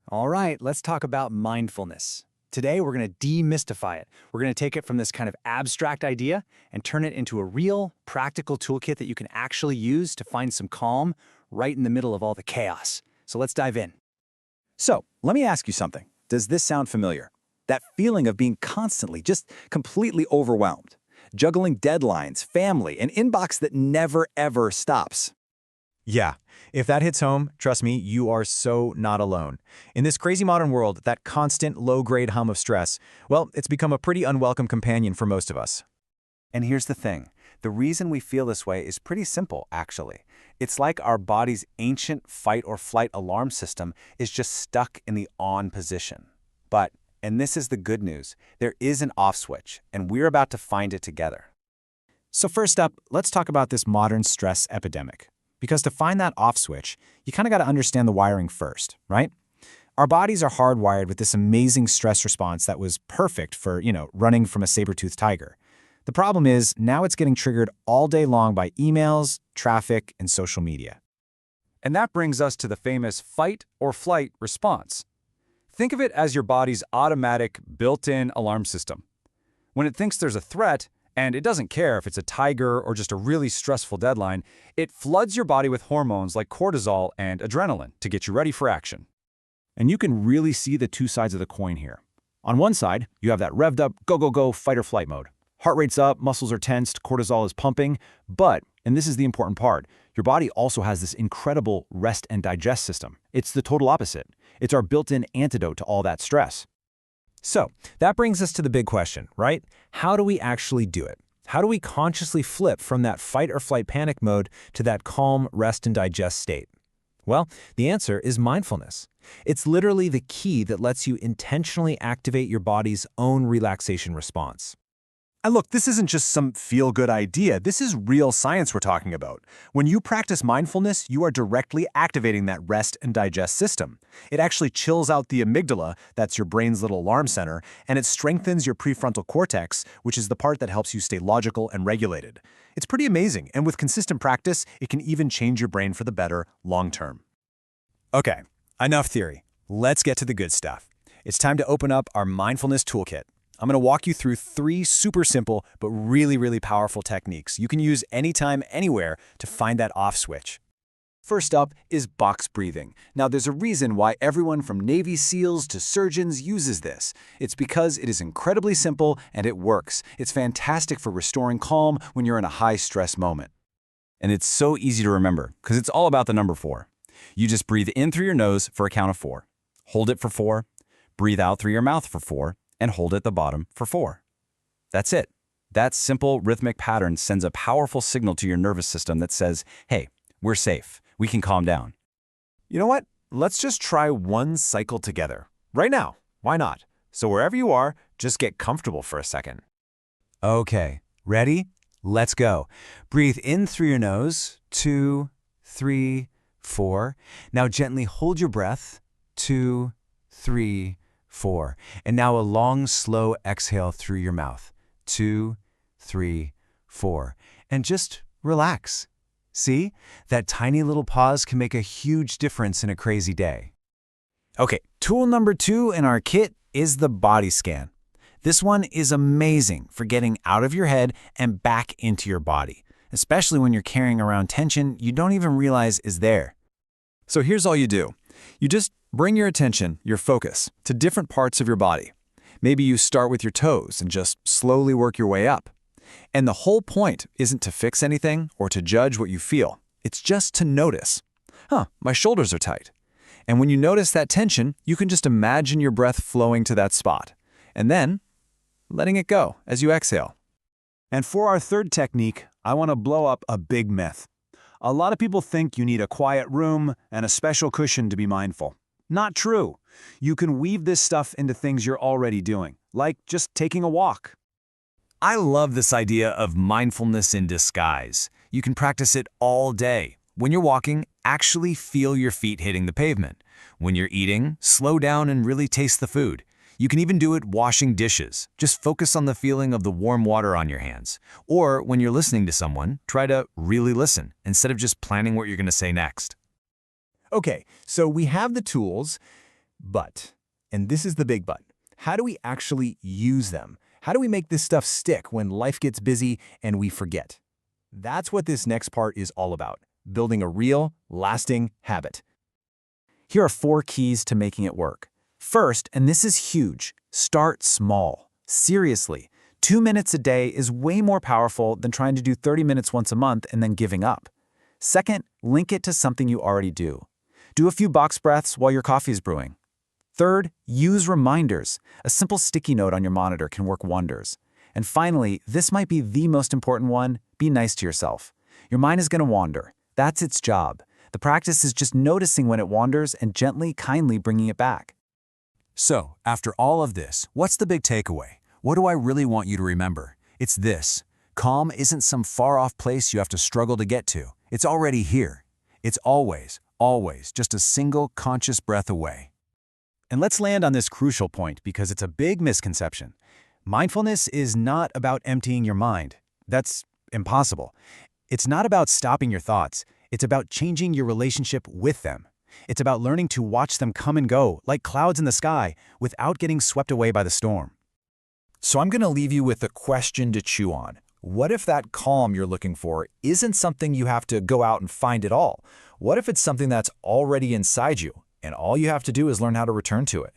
All right, let's talk about mindfulness. Today, we're going to demystify it. We're going to take it from this kind of abstract idea and turn it into a real, practical toolkit that you can actually use to find some calm right in the middle of all the chaos. So let's dive in. So, let me ask you something. Does this sound familiar? That feeling of being constantly, just completely overwhelmed, juggling deadlines, family, an inbox that never ever stops. Yeah, if that hits home, trust me, you are so not alone. In this crazy modern world, that constant low-grade hum of stress, well, it's become a pretty unwelcome companion for most of us. And here's the thing. The reason we feel this way is pretty simple, actually. It's like our body's ancient fight-or-flight alarm system is just stuck in the on position. But, and this is the good news, there is an off switch, and we're about to find it together. So first up, let's talk about this modern stress epidemic. Because to find that off switch, you kind of got to understand the wiring first, right? Our bodies are hardwired with this amazing stress response that was perfect for, running from a saber-toothed tiger. The problem is, now it's getting triggered all day long by emails, traffic, and social media. And that brings us to the famous fight or flight response. Think of it as your body's automatic, built-in alarm system. When it thinks there's a threat, and it doesn't care if it's a tiger or just a really stressful deadline, it floods your body with hormones like cortisol and adrenaline to get you ready for action. And you can really see the two sides of the coin here. On one side, you have that revved up, go, go, go, fight or flight mode. Heart rate's up, muscles are tensed, cortisol is pumping, but, and this is the important part, your body also has this incredible rest and digest system. It's the total opposite. It's our built-in antidote to all that stress. So, that brings us to the big question, right? How do we actually do it? How do we consciously flip from that fight or flight panic mode to that calm, rest and digest state? Well, the answer is mindfulness. It's literally the key that lets you intentionally activate your body's own relaxation response. And look, this isn't just some feel-good idea. This is real science we're talking about. When you practice mindfulness, you are directly activating that rest and digest system. It actually chills out the amygdala, that's your brain's little alarm center, and it strengthens your prefrontal cortex, which is the part that helps you stay logical and regulated. It's pretty amazing, and with consistent practice, it can even change your brain for the better long-term. Okay, enough theory. Let's get to the good stuff. It's time to open up our mindfulness toolkit. I'm going to walk you through 3 super simple but really, really powerful techniques you can use anytime, anywhere to find that off switch. First up is box breathing. Now, there's a reason why everyone from Navy SEALs to surgeons uses this. It's because it is incredibly simple and it works. It's fantastic for restoring calm when you're in a high-stress moment. And it's so easy to remember because it's all about the number 4. You just breathe in through your nose for a count of 4. Hold it for 4. Breathe out through your mouth for 4. And hold at the bottom for 4. That's it. That simple rhythmic pattern sends a powerful signal to your nervous system that says, hey, we're safe. We can calm down. You know what? Let's just try one cycle together. Right now. Why not? So wherever you are, just get comfortable for a second. Okay, ready? Let's go. Breathe in through your nose, 2, 3, 4. Now gently hold your breath, 2, 3, 4. And now a long, slow exhale through your mouth, 2, 3, 4. And just relax. See? That tiny little pause can make a huge difference in a crazy day. Okay, tool number 2 in our kit is the body scan. This one is amazing for getting out of your head and back into your body, especially when you're carrying around tension you don't even realize is there. So here's all you do. You just bring your attention, your focus, to different parts of your body. Maybe you start with your toes and just slowly work your way up. And the whole point isn't to fix anything or to judge what you feel. It's just to notice. My shoulders are tight. And when you notice that tension, you can just imagine your breath flowing to that spot. And then, letting it go as you exhale. And for our third technique, I want to blow up a big myth. A lot of people think you need a quiet room and a special cushion to be mindful. Not true. You can weave this stuff into things you're already doing, like just taking a walk. I love this idea of mindfulness in disguise. You can practice it all day. When you're walking, actually feel your feet hitting the pavement. When you're eating, slow down and really taste the food. You can even do it washing dishes. Just focus on the feeling of the warm water on your hands. Or when you're listening to someone, try to really listen instead of just planning what you're going to say next. Okay, so we have the tools. But, and this is the big but, how do we actually use them? How do we make this stuff stick when life gets busy and we forget? That's what this next part is all about, building a real, lasting habit. Here are 4 keys to making it work. First, and this is huge, start small. Seriously, 2 minutes a day is way more powerful than trying to do 30 minutes once a month and then giving up. Second, link it to something you already do. Do a few box breaths while your coffee is brewing. Third, use reminders. A simple sticky note on your monitor can work wonders. And finally, this might be the most important one, be nice to yourself. Your mind is going to wander. That's its job. The practice is just noticing when it wanders and gently, kindly bringing it back. So, after all of this, what's the big takeaway? What do I really want you to remember? It's this. Calm isn't some far-off place you have to struggle to get to. It's already here. It's always, always just a single conscious breath away. And let's land on this crucial point because it's a big misconception. Mindfulness is not about emptying your mind. That's impossible. It's not about stopping your thoughts. It's about changing your relationship with them. It's about learning to watch them come and go, like clouds in the sky, without getting swept away by the storm. So I'm going to leave you with a question to chew on. What if that calm you're looking for isn't something you have to go out and find at all? What if it's something that's already inside you, and all you have to do is learn how to return to it?